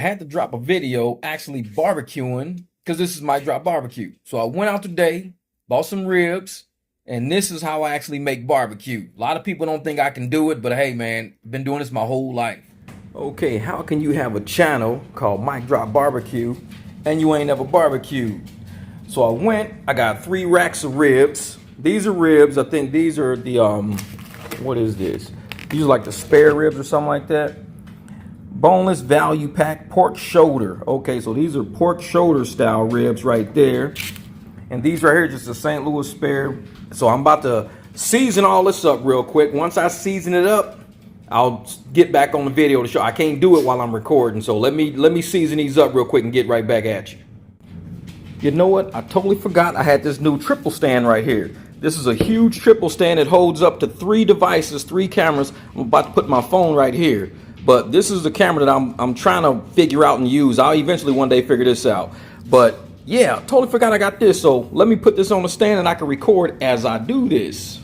I had to drop a video actually barbecuing because this is MicDrop barbecue. So I went out today, bought some ribs, and this is how I actually make barbecue. A lot of people don't think I can do it, but hey man, I've been doing this my whole life. Okay, how can you have a channel called MicDrop Barbecue and you ain't never barbecued? So I got 3 racks of ribs. These are ribs. I think these are the what is this? These are like the spare ribs or something like that. Boneless value pack pork shoulder. Okay, so these are pork shoulder style ribs right there. And these right here just a St. Louis spare. So I'm about to season all this up real quick. Once I season it up, I'll get back on the video to show. I can't do it while I'm recording, so let me season these up real quick and get right back at you. You know what? I totally forgot I had this new triple stand right here. This is a huge triple stand. It holds up to 3 devices, 3 cameras. I'm about to put my phone right here. But this is the camera that I'm trying to figure out and use. I'll eventually one day figure this out. But yeah, totally forgot I got this. So let me put this on the stand and I can record as I do this.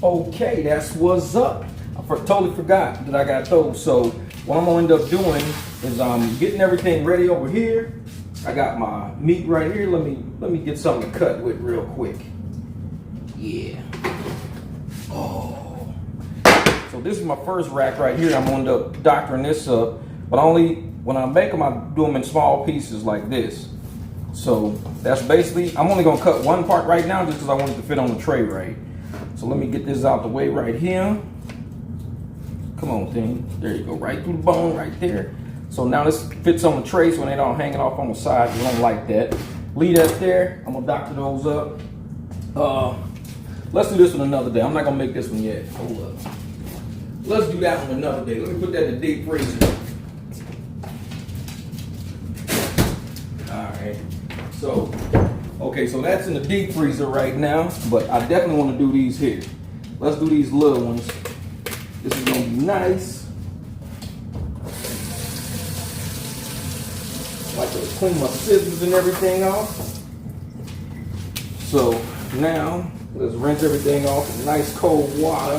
Okay, that's what's up. I totally forgot that I got those. So what I'm gonna end up doing is getting everything ready over here. I got my meat right here. Let me get something to cut with real quick. Yeah. Oh. So this is my first rack right here. I'm gonna end up doctoring this up, but when I make them, I do them in small pieces like this. So that's basically, I'm only gonna cut one part right now just because I want it to fit on the tray right. So let me get this out the way right here. Come on, thing. There you go, right through the bone right there. So now this fits on the tray so they don't hang it off on the side. We don't like that. Leave that there. I'm gonna doctor those up. Let's do this one another day. I'm not gonna make this one yet. Hold up. Let's do that one another day. Let me put that in the deep freezer. All right. So, okay, so that's in the deep freezer right now, but I definitely want to do these here. Let's do these little ones. This is gonna be nice. Like to clean my scissors and everything off. So now let's rinse everything off with nice cold water.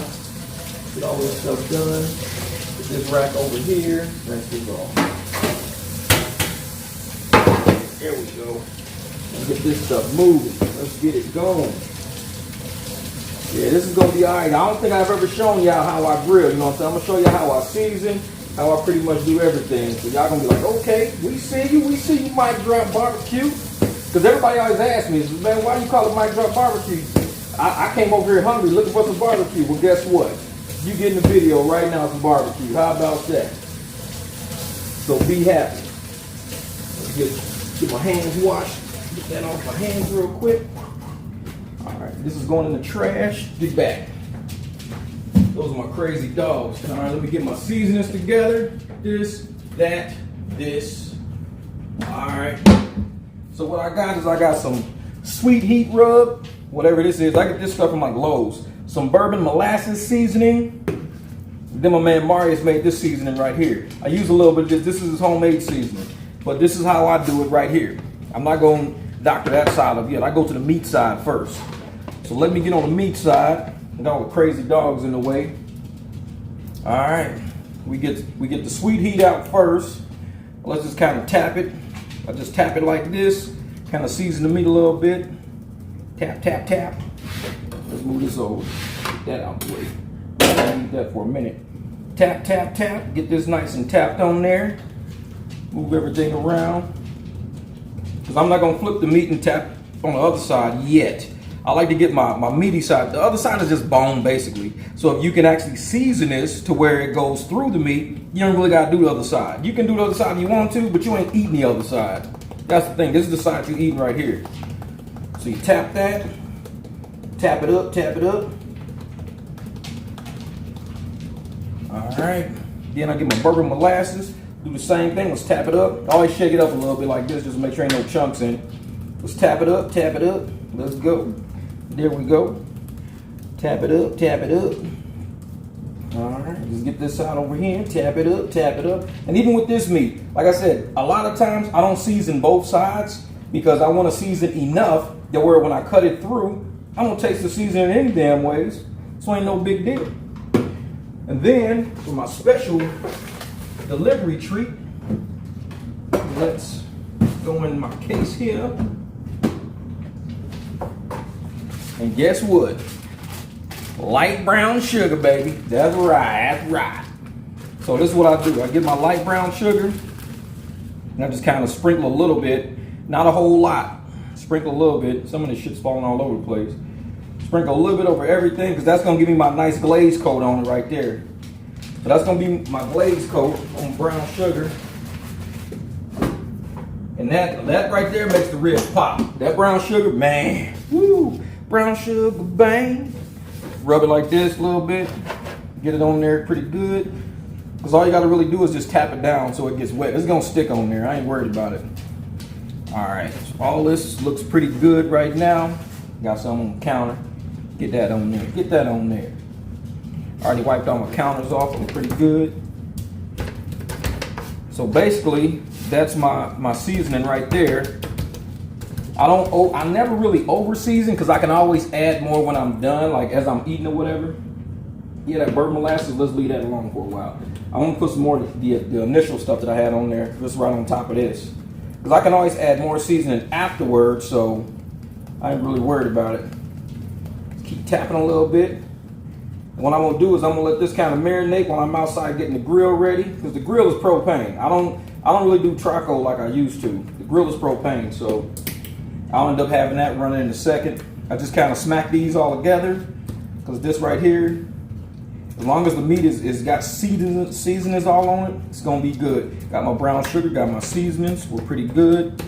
Get all this stuff done. Put this rack over here. Rinse this off. There we go. Let's get this stuff moving. Let's get it going. Yeah, this is gonna be alright. I don't think I've ever shown y'all how I grill. You know what I'm saying? I'm gonna show you how I season, how I pretty much do everything. So y'all gonna be like, okay, we see you, MicDrop barbecue. Because everybody always asks me, man, why do you call it MicDrop barbecue? I came over here hungry looking for some barbecue. Well, guess what? You getting the video right now for barbecue. How about that? So be happy. Let's get my hands washed. Get that off my hands real quick. All right, this is going in the trash. Get back. Those are my crazy dogs. All right, let me get my seasonings together. This, that, this. All right. So what I got some sweet heat rub, whatever this is. I get this stuff from like Lowe's. Some bourbon molasses seasoning. Then my man Marius made this seasoning right here. I use a little bit of this. This is his homemade seasoning. But this is how I do it right here. I'm not going to doctor that side of it yet. I go to the meat side first. So let me get on the meat side. Got all the crazy dogs in the way. All right. We get the sweet heat out first. Let's just kind of tap it. I just tap it like this. Kind of season the meat a little bit. Tap, tap, tap. Let's move this over. Get that out the way. Leave that for a minute. Tap, tap, tap. Get this nice and tapped on there. Move everything around. Because I'm not going to flip the meat and tap on the other side yet. I like to get my meaty side. The other side is just bone, basically. So if you can actually season this to where it goes through the meat, you don't really got to do the other side. You can do the other side if you want to, but you ain't eating the other side. That's the thing. This is the side you're eating right here. So you tap that. Tap it up, tap it up. All right. Then I get my bourbon molasses. Do the same thing. Let's tap it up. Always shake it up a little bit like this just to make sure ain't no chunks in it. Let's tap it up, tap it up. Let's go. There we go. Tap it up, tap it up. All right. Let's get this side over here. Tap it up, tap it up. And even with this meat, like I said, a lot of times I don't season both sides because I want to season enough that where when I cut it through, I don't taste the seasoning any damn ways. So ain't no big deal. And then for my special delivery treat. Let's go in my case here. And guess what? Light brown sugar, baby. That's right, that's right. So this is what I do. I get my light brown sugar, and I just kind of sprinkle a little bit. Not a whole lot. Sprinkle a little bit. Some of this shit's falling all over the place. Sprinkle a little bit over everything, because that's going to give me my nice glaze coat on it right there. So that's going to be my glaze coat on brown sugar. And that right there makes the ribs pop. That brown sugar, man. Woo! Brown sugar, bang. Rub it like this a little bit. Get it on there pretty good. Because all you got to really do is just tap it down so it gets wet. It's going to stick on there. I ain't worried about it. All right. So all this looks pretty good right now. Got some on the counter. Get that on there. Get that on there. Already wiped all my counters off. They're pretty good. So basically, that's my seasoning right there. I never really over season because I can always add more when I'm done, like as I'm eating or whatever. Yeah, that bird molasses, let's leave that alone for a while. I'm gonna put some more of the initial stuff that I had on there, just right on top of this. Because I can always add more seasoning afterwards, so I ain't really worried about it. Keep tapping a little bit. And what I'm gonna do is I'm gonna let this kind of marinate while I'm outside getting the grill ready, because the grill is propane. I don't really do charcoal like I used to. The grill is propane, so I'll end up having that running in a second. I just kind of smack these all together, because this right here, as long as the meat is got seasonings all on it, it's gonna be good. Got my brown sugar, got my seasonings, we're pretty good.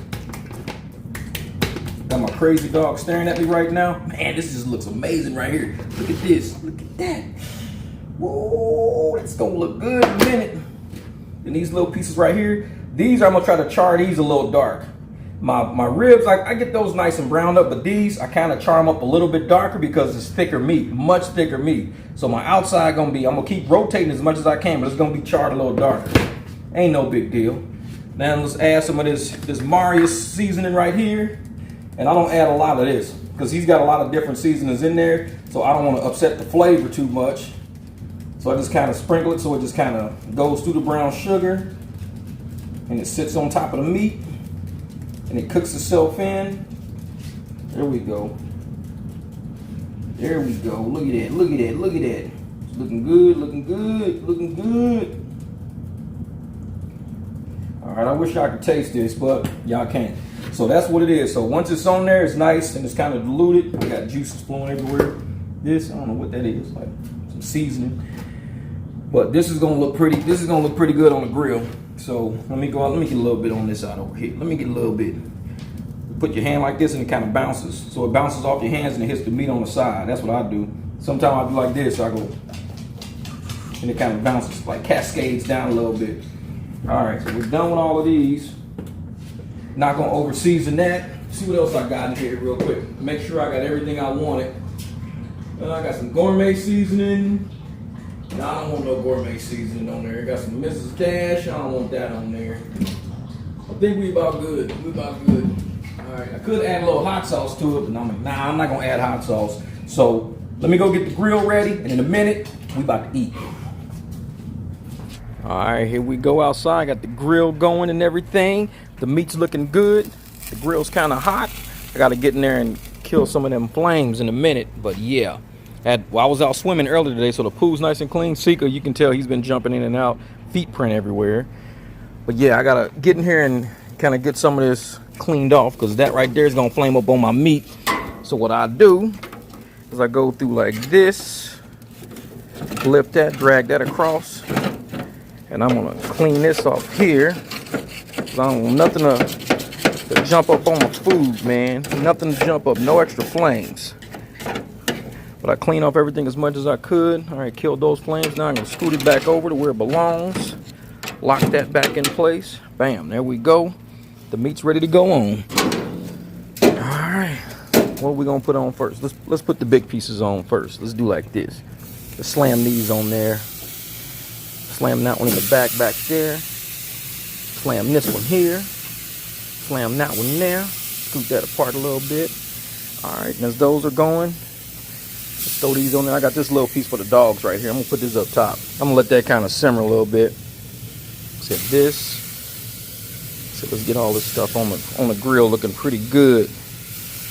Got my crazy dog staring at me right now. Man, this just looks amazing right here. Look at this, look at that. Whoa, it's gonna look good in a minute. And these little pieces right here, these I'm gonna try to char these a little dark. My ribs, I get those nice and browned up, but these, I kind of char them up a little bit darker because it's thicker meat, much thicker meat. So my outside gonna be, I'm gonna keep rotating as much as I can, but it's gonna be charred a little darker. Ain't no big deal. Now let's add some of this Marius seasoning right here. And I don't add a lot of this because he's got a lot of different seasonings in there. So I don't want to upset the flavor too much. So I just kind of sprinkle it so it just kind of goes through the brown sugar. And it sits on top of the meat. And it cooks itself in. There we go. There we go. Look at that. Look at that. Look at that. It's looking good. Looking good. Looking good. All right. I wish I could taste this, but y'all can't. So that's what it is. So once it's on there, it's nice and it's kind of diluted. I got juices flowing everywhere. This, I don't know what that is. Like some seasoning. But this is gonna look pretty. This is gonna look pretty good on the grill. So let me go out. Let me get a little bit on this side over here. Let me get a little bit. Put your hand like this and it kind of bounces. So it bounces off your hands and it hits the meat on the side. That's what I do. Sometimes I do like this. So I go and it kind of bounces, like cascades down a little bit. All right, so we're done with all of these. Not gonna over season that. See what else I got in here real quick. Make sure I got everything I wanted. I got some gourmet seasoning. No, I don't want no gourmet seasoning on there. Got some Mrs. Dash. I don't want that on there. I think we about good. We about good. All right, I could add a little hot sauce to it, but I'm like, nah, I'm not gonna add hot sauce. So let me go get the grill ready, and in a minute, we about to eat. All right, here we go outside. Got the grill going and everything. The meat's looking good. The grill's kind of hot. I got to get in there and kill some of them flames in a minute. But yeah, I was out swimming earlier today, so the pool's nice and clean. Sika, you can tell he's been jumping in and out. Feet print everywhere. But yeah, I got to get in here and kind of get some of this cleaned off because that right there is going to flame up on my meat. So what I do is I go through like this, lift that, drag that across. And I'm going to clean this off here. I don't want nothing to jump up on my food, man. Nothing to jump up, no extra flames. But I clean off everything as much as I could. All right, killed those flames. Now I'm gonna scoot it back over to where it belongs. Lock that back in place. Bam, there we go. The meat's ready to go on. All right, what are we gonna put on first? Let's put the big pieces on first. Let's do like this. Let's slam these on there. Slam that one in the back there. Slam this one here. Slam that one there. Scoot that apart a little bit. All right, and as those are going, let's throw these on there. I got this little piece for the dogs right here. I'm gonna put this up top. I'm gonna let that kind of simmer a little bit. Said this. So let's get all this stuff on the grill looking pretty good.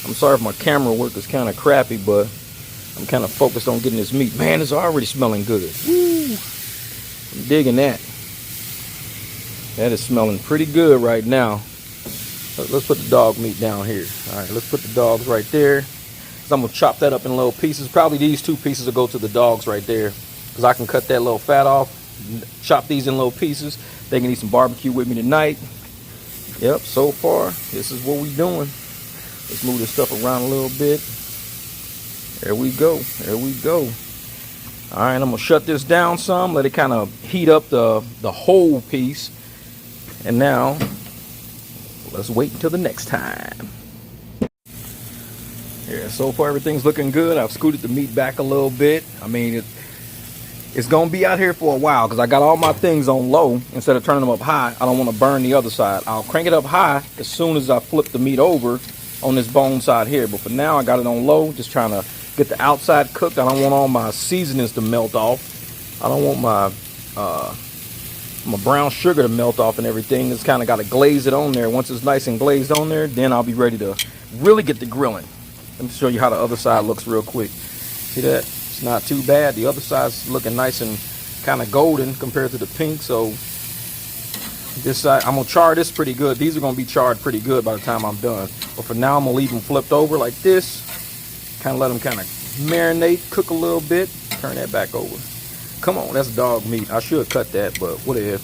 I'm sorry if my camera work is kind of crappy, but I'm kind of focused on getting this meat. Man, it's already smelling good. Woo! I'm digging that. That is smelling pretty good right now. Let's put the dog meat down here. All right, let's put the dogs right there. So I'm gonna chop that up in little pieces. Probably these 2 pieces will go to the dogs right there, because I can cut that little fat off, chop these in little pieces. They can eat some barbecue with me tonight. Yep, so far, this is what we doing. Let's move this stuff around a little bit. There we go, there we go. All right, I'm gonna shut this down some, let it kind of heat up the whole piece. And now, let's wait until the next time. Yeah, so far everything's looking good. I've scooted the meat back a little bit. I mean, it's gonna be out here for a while because I got all my things on low instead of turning them up high. I don't want to burn the other side. I'll crank it up high as soon as I flip the meat over on this bone side here. But for now, I got it on low, just trying to get the outside cooked. I don't want all my seasonings to melt off. I don't want my brown sugar to melt off and everything. It's kind of got to glaze it on there. Once it's nice and glazed on there, then I'll be ready to really get the grilling. Let me show you how the other side looks real quick. See that? It's not too bad. The other side's looking nice and kind of golden compared to the pink. So this side, I'm gonna char this pretty good. These are gonna be charred pretty good by the time I'm done. But for now, I'm gonna leave them flipped over like this. Kind of let them kind of marinate, cook a little bit. Turn that back over. Come on, that's dog meat. I should cut that, but whatever.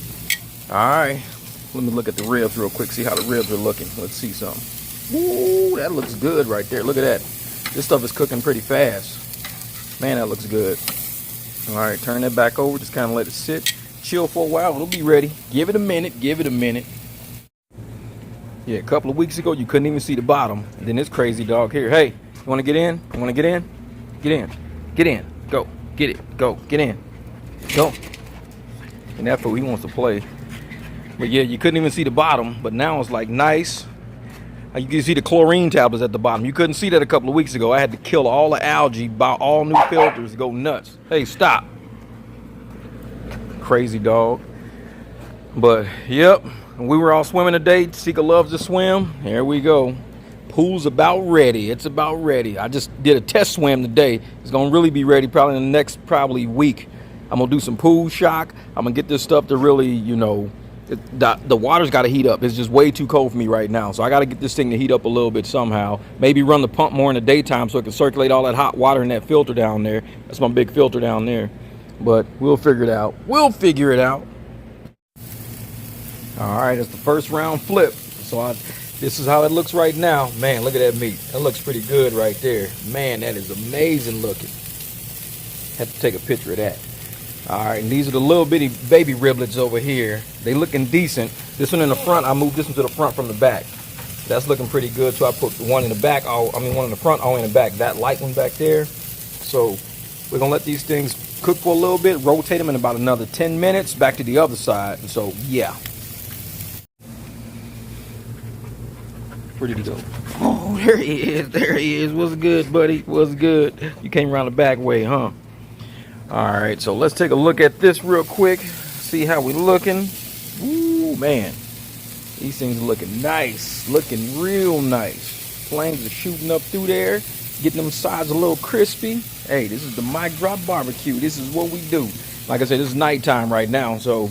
All right, let me look at the ribs real quick. See how the ribs are looking. Let's see something. Ooh, that looks good right there. Look at that. This stuff is cooking pretty fast. Man, that looks good. All right, turn that back over. Just kind of let it sit. Chill for a while. It'll be ready. Give it a minute. Give it a minute. Yeah, a couple of weeks ago, you couldn't even see the bottom. And then this crazy dog here. Hey, you want to get in? You want to get in? Get in. Get in. Go. Get it. Go. Get in. Go. And that's what he wants to play. But yeah, you couldn't even see the bottom. But now it's like nice. You can see the chlorine tablets at the bottom. You couldn't see that a couple of weeks ago. I had to kill all the algae, buy all new filters, go nuts. Hey, stop. Crazy dog. But, yep. We were all swimming today. Sika loves to swim. Here we go. Pool's about ready. It's about ready. I just did a test swim today. It's going to really be ready probably in the next week. I'm going to do some pool shock. I'm going to get this stuff to really, you know, the water's got to heat up. It's just way too cold for me right now. So I got to get this thing to heat up a little bit somehow. Maybe run the pump more in the daytime so it can circulate all that hot water in that filter down there. That's my big filter down there. But we'll figure it out. We'll figure it out. All right, it's the first round flip. So this is how it looks right now. Man, look at that meat. That looks pretty good right there. Man, that is amazing looking. Have to take a picture of that. All right, and these are the little bitty baby riblets over here. They looking decent. This one in the front, I moved this one to the front from the back. That's looking pretty good. So I put the one in the back, one in the front, all in the back. That light one back there. So we're gonna let these things cook for a little bit, rotate them in about another 10 minutes, back to the other side. And so, yeah. Where did he go? Oh, there he is. There he is. What's good, buddy? What's good? You came around the back way, huh? All right, so let's take a look at this real quick. See how we looking. Ooh, man. These things are looking nice. Looking real nice. Flames are shooting up through there. Getting them sides a little crispy. Hey, this is the MicDrop barbecue. This is what we do. Like I said, this is nighttime right now, so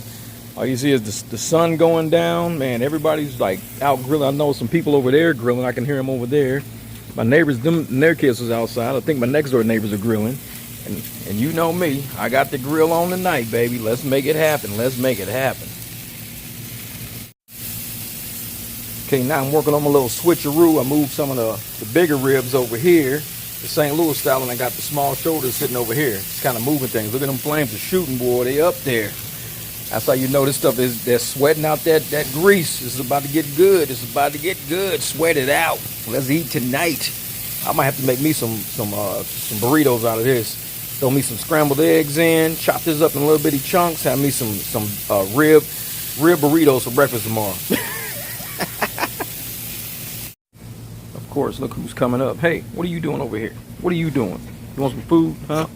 all you see is the sun going down. Man, everybody's like out grilling. I know some people over there grilling. I can hear them over there. My neighbors, their kids was outside. I think my next door neighbors are grilling. And you know me, I got the grill on tonight, baby. Let's make it happen. Let's make it happen. Okay, now I'm working on my little switcheroo. I moved some of the bigger ribs over here, the St. Louis style, and I got the small shoulders sitting over here. It's kind of moving things. Look at them flames are shooting, boy. They up there. That's how you know this stuff they're sweating out that grease. This is about to get good. It's about to get good. Sweat it out. Let's eat tonight. I might have to make me some burritos out of this. Throw me some scrambled eggs in. Chop this up in little bitty chunks. Have me some rib burritos for breakfast tomorrow. Of course, look who's coming up. Hey, what are you doing over here? What are you doing? You want some food, huh?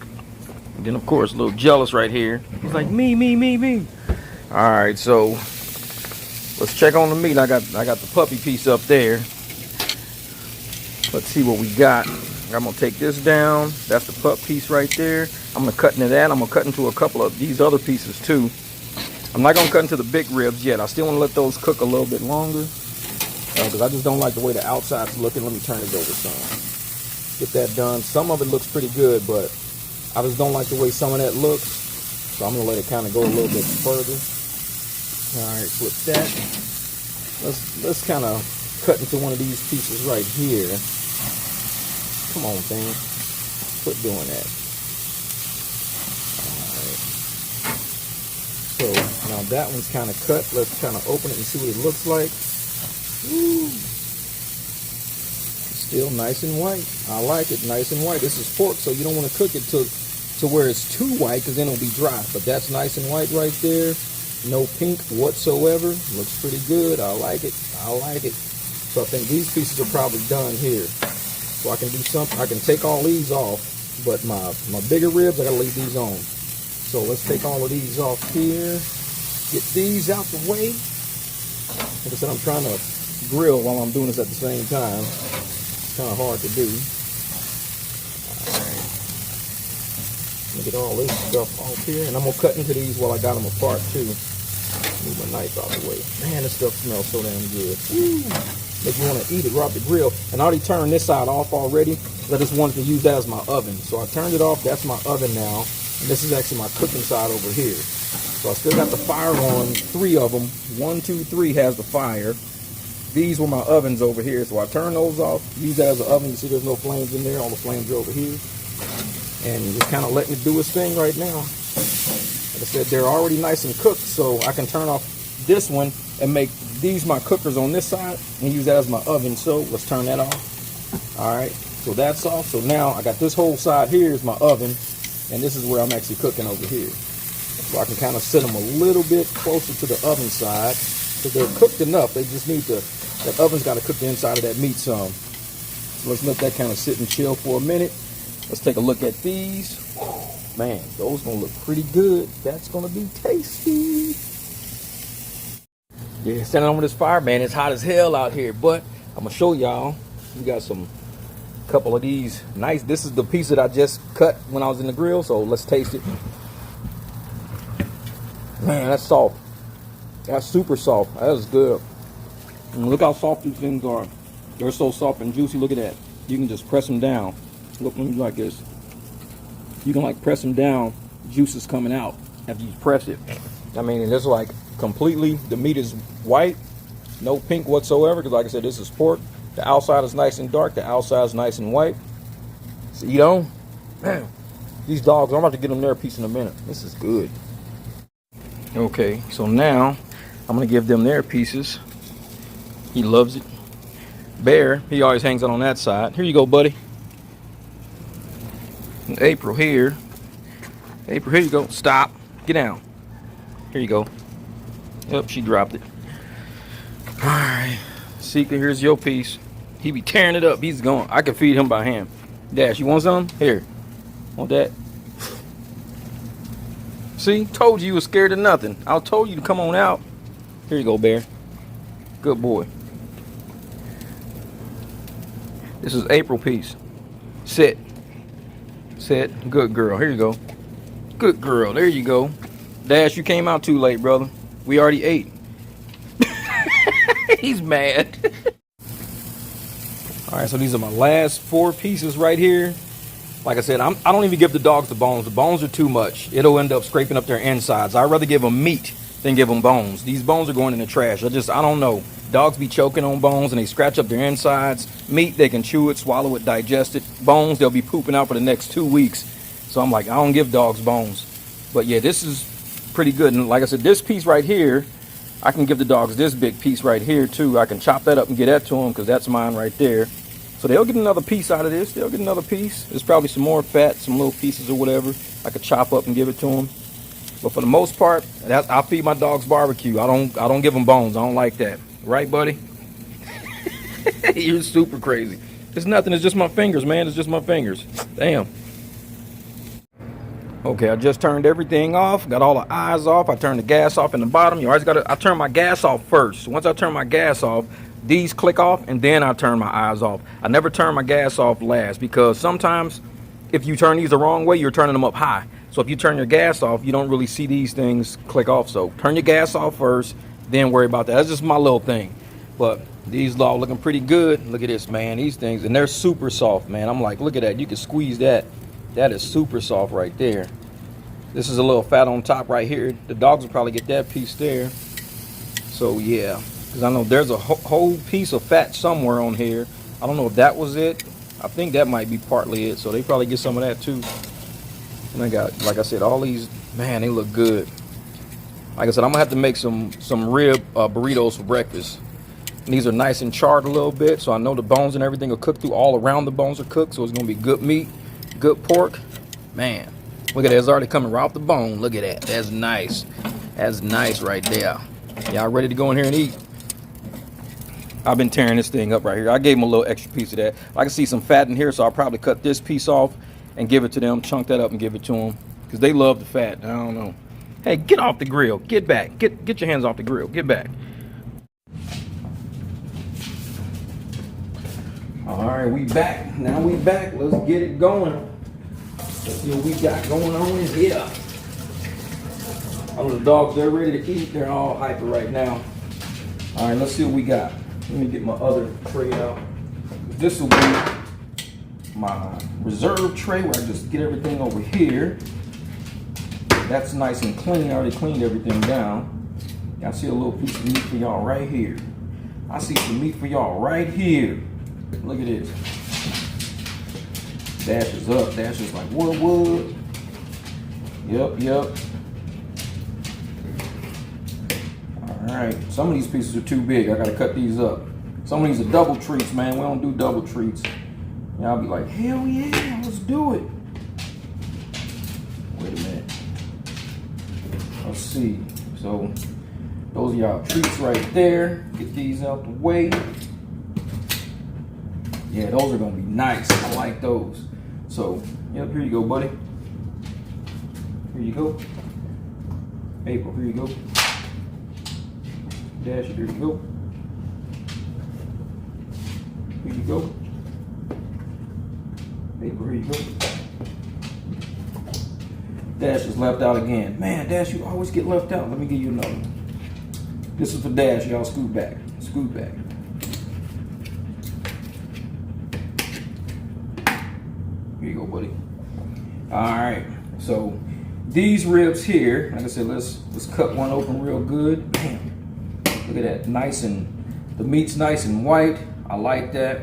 And then, of course, a little jealous right here. He's like, me. All right, so Let's check on the meat. I got the puppy piece up there. Let's see what we got. I'm gonna take this down. That's the pup piece right there. I'm gonna cut into that. I'm gonna cut into a couple of these other pieces too. I'm not gonna cut into the big ribs yet. I still wanna let those cook a little bit longer because I just don't like the way the outside's looking. Let me turn it over some. Get that done. Some of it looks pretty good, but I just don't like the way some of that looks. So I'm gonna let it kind of go a little bit further. All right, flip that. Let's kind of cut into one of these pieces right here. Come on, thing. Quit doing that. All right. So now that one's kind of cut. Let's kind of open it and see what it looks like. Woo. Still nice and white. I like it, nice and white. This is pork, so you don't want to cook it to where it's too white, because then it'll be dry. But that's nice and white right there. No pink whatsoever. Looks pretty good. I like it. I like it. So I think these pieces are probably done here. So I can do something. I can take all these off, but my bigger ribs, I gotta leave these on. So let's take all of these off here. Get these out the way. Like I said, I'm trying to grill while I'm doing this at the same time. It's kind of hard to do. Get all this stuff off here, and I'm gonna cut into these while I got them apart too. Move my knife out the way. Man, this stuff smells so damn good. Woo. Make you want to eat it right off the grill. And I already turned this side off already. I just wanted to use that as my oven, so I turned it off. That's my oven now, and this is actually my cooking side over here. So I still got the fire on 3 of them. 1, 2, 3 has the fire. These were my ovens over here, so I turned those off. Use that as an oven. You see, there's no flames in there. All the flames are over here. And just kind of letting it do its thing right now. Like I said, they're already nice and cooked, so I can turn off this one and make these my cookers on this side and use that as my oven. So let's turn that off. All right, so that's off. So now I got this whole side here is my oven, and this is where I'm actually cooking over here. So I can kind of set them a little bit closer to the oven side because they're cooked enough. They just need to, that oven's got to cook the inside of that meat some. So let's let that kind of sit and chill for a minute. Let's take a look at these. Man, those gonna look pretty good. That's gonna be tasty. Yeah, standing over this fire, man, it's hot as hell out here, but I'm gonna show y'all. We got some couple of these nice. This is the piece that I just cut when I was in the grill, so let's taste it. Man, that's soft. That's super soft. That is good. And look how soft these things are. They're so soft and juicy. Look at that. You can just press them down. Look, let me do like this. You can like press them down, juice is coming out after you press it. I mean, and it's like completely, the meat is white, no pink whatsoever, because like I said, this is pork. The outside is nice and dark, the outside is nice and white. So, you know, man, these dogs, I'm about to get them their piece in a minute. This is good. Okay, so now I'm gonna give them their pieces. He loves it. Bear, he always hangs out on that side. Here you go, buddy. April here. April, here you go. Stop. Get down. Here you go. Yep, she dropped it. Alright. Seeker, here's your piece. He be tearing it up. He's going. I can feed him by hand. Dash, you want some? Here. Want that? See? Told you was scared of nothing. I told you to come on out. Here you go, Bear. Good boy. This is April piece. Sit. Sit. Good girl. Here you go. Good girl. There you go. Dash, you came out too late, brother. We already ate. He's mad. All right, so these are my last 4 pieces right here. Like I said, I don't even give the dogs the bones. The bones are too much. It'll end up scraping up their insides. I'd rather give them meat than give them bones. These bones are going in the trash. I don't know. Dogs be choking on bones and they scratch up their insides. Meat, they can chew it, swallow it, digest it. Bones, they'll be pooping out for the next 2 weeks. So I'm like, I don't give dogs bones. But yeah, this is pretty good. And like I said, this piece right here, I can give the dogs this big piece right here too. I can chop that up and get that to them because that's mine right there. So they'll get another piece out of this. They'll get another piece. There's probably some more fat, some little pieces or whatever. I could chop up and give it to them. But for the most part, I feed my dogs barbecue. I don't give them bones. I don't like that. Right, buddy? You're super crazy. It's nothing. It's just my fingers, man. It's just my fingers. Damn. Okay, I just turned everything off, got all the eyes off. I turned the gas off in the bottom. You always I turn my gas off first. Once I turn my gas off, these click off, and then I turn my eyes off. I never turn my gas off last, because sometimes if you turn these the wrong way, you're turning them up high. So if you turn your gas off, you don't really see these things click off. So turn your gas off first, then worry about that. That's just my little thing. But these all looking pretty good. Look at this, man. These things, and they're super soft, man. I'm like, look at that. You can squeeze that. That is super soft right there. This is a little fat on top right here. The dogs will probably get that piece there. So yeah, because I know there's a whole piece of fat somewhere on here. I don't know if that was it. I think that might be partly it. So they probably get some of that too. And I got, like I said, all these, man, they look good. Like I said, I'm gonna have to make some rib burritos for breakfast. And these are nice and charred a little bit, so I know the bones and everything will cook through. All around the bones are cooked, so it's gonna be good meat, good pork. Man, look at that, it's already coming right off the bone. Look at that, that's nice. That's nice right there. Y'all ready to go in here and eat? I've been tearing this thing up right here. I gave them a little extra piece of that. I can see some fat in here, so I'll probably cut this piece off and give it to them, chunk that up and give it to them, because they love the fat. I don't know. Hey, get off the grill. Get back. Get your hands off the grill. Get back. All right, we back. Now we back. Let's get it going. Let's see what we got going on in here. All the dogs, they're ready to eat. They're all hyper right now. All right, let's see what we got. Let me get my other tray out. This will be my reserve tray where I just get everything over here. That's nice and clean. I already cleaned everything down. I see a little piece of meat for y'all right here. I see some meat for y'all right here. Look at this. Dash is up. Dash is like, what? Yep. All right. Some of these pieces are too big. I got to cut these up. Some of these are double treats, man. We don't do double treats. Y'all be like, hell yeah, let's do it. Wait a minute. Let's see. So those are y'all treats right there. Get these out the way. Yeah, those are gonna be nice. I like those. So, yep, here you go, buddy. Here you go. April, here you go. Dash, here you go. Here you go. April, here you go. Dash is left out again. Man, Dash, you always get left out. Let me give you another one. This is for Dash. Y'all scoot back. Scoot back. Here you go, buddy. All right. So these ribs here, like I said, let's cut one open real good. Bam. Look at that. Nice, and the meat's nice and white. I like that.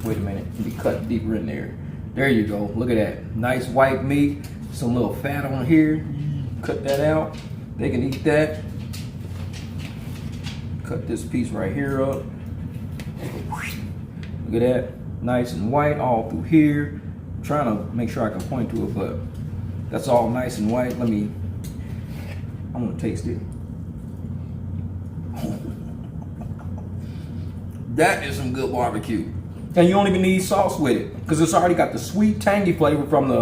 Wait a minute. Let me cut deeper in there. There you go. Look at that. Nice white meat. Some little fat on here. Cut that out. They can eat that. Cut this piece right here up. Look at that. Nice and white all through here. I'm trying to make sure I can point to it, but that's all nice and white. I'm gonna taste it. That is some good barbecue. And you don't even need sauce with it, because it's already got the sweet, tangy flavor from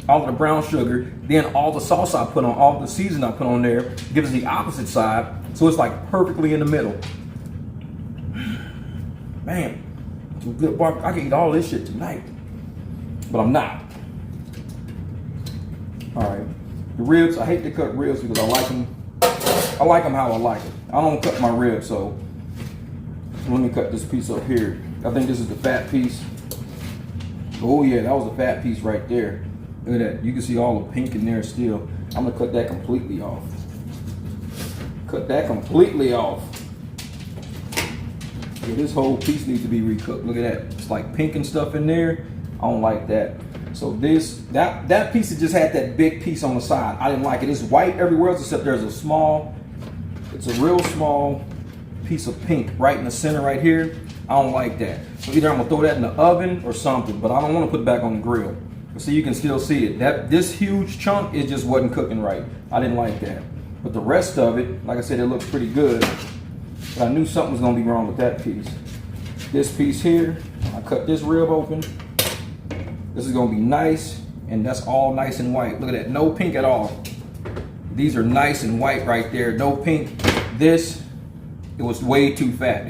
all of the brown sugar. Then all the sauce I put on, all the seasoning I put on there, gives the opposite side. So it's like perfectly in the middle. Man, some good barbecue. I can eat all this shit tonight, but I'm not. All right, the ribs, I hate to cut ribs because I like them. I like them how I like it. I don't cut my ribs, so let me cut this piece up here. I think this is the fat piece. Oh yeah, that was the fat piece right there. Look at that. You can see all the pink in there still. I'm gonna cut that completely off. Cut that completely off. Yeah, this whole piece needs to be recooked. Look at that. It's like pink and stuff in there. I don't like that. So that piece that just had that big piece on the side, I didn't like it. It's white everywhere else except there's it's a real small piece of pink right in the center right here. I don't like that. So either I'm gonna throw that in the oven or something, but I don't want to put it back on the grill. So you can still see it. This huge chunk, it just wasn't cooking right. I didn't like that. But the rest of it, like I said, it looks pretty good. But I knew something was gonna be wrong with that piece. This piece here, I cut this rib open. This is gonna be nice and that's all nice and white. Look at that, no pink at all. These are nice and white right there, no pink. This, it was way too fat.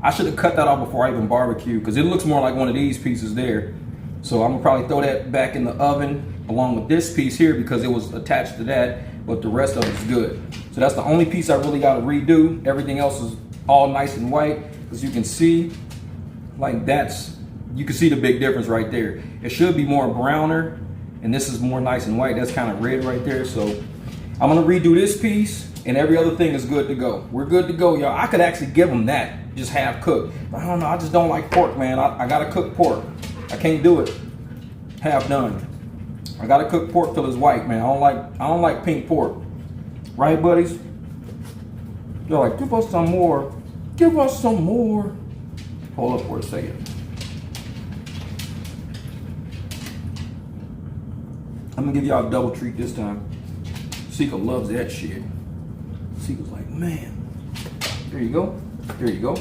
I should have cut that off before I even barbecue, because it looks more like one of these pieces there. So I'm gonna probably throw that back in the oven along with this piece here because it was attached to that, but the rest of it's good. So that's the only piece I really gotta redo. Everything else is all nice and white, as you can see, like you can see the big difference right there. It should be more browner, and this is more nice and white. That's kind of red right there. So I'm gonna redo this piece, and every other thing is good to go. We're good to go, y'all. I could actually give them that, just half cooked. But I don't know, I just don't like pork, man. I gotta cook pork. I can't do it half done. I gotta cook pork till it's white, man. I don't like pink pork. Right, buddies? They're like, give us some more. Give us some more. Hold up for a second. I'm gonna give y'all a double treat this time. Sika loves that shit. Sika's like, man. There you go. There you go.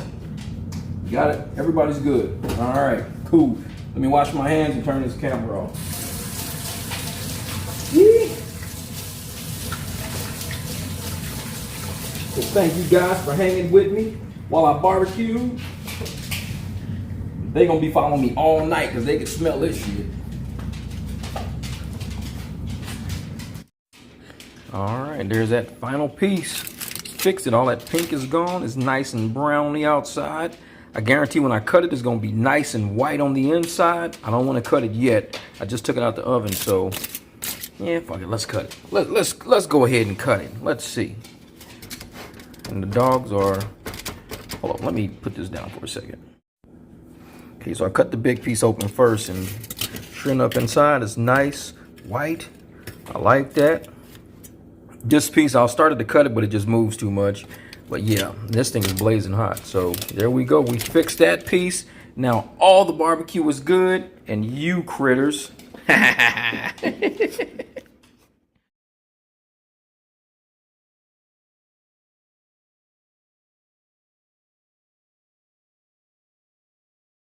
You got it? Everybody's good. All right, cool. Let me wash my hands and turn this camera off. Yee. So thank you guys for hanging with me while I barbecue. They're gonna be following me all night because they can smell this shit. All right, there's that final piece. Fixed it, all that pink is gone. It's nice and brown on the outside. I guarantee when I cut it, it's gonna be nice and white on the inside. I don't wanna cut it yet. I just took it out the oven, so yeah, fuck it, let's cut it. Let's go ahead and cut it. Let's see. And the dogs are, hold on, let me put this down for a second. Okay, so I cut the big piece open first, and sure enough inside is nice, white. I like that. This piece, I started to cut it, but it just moves too much. But yeah, this thing is blazing hot. So there we go, we fixed that piece. Now all the barbecue is good, and you critters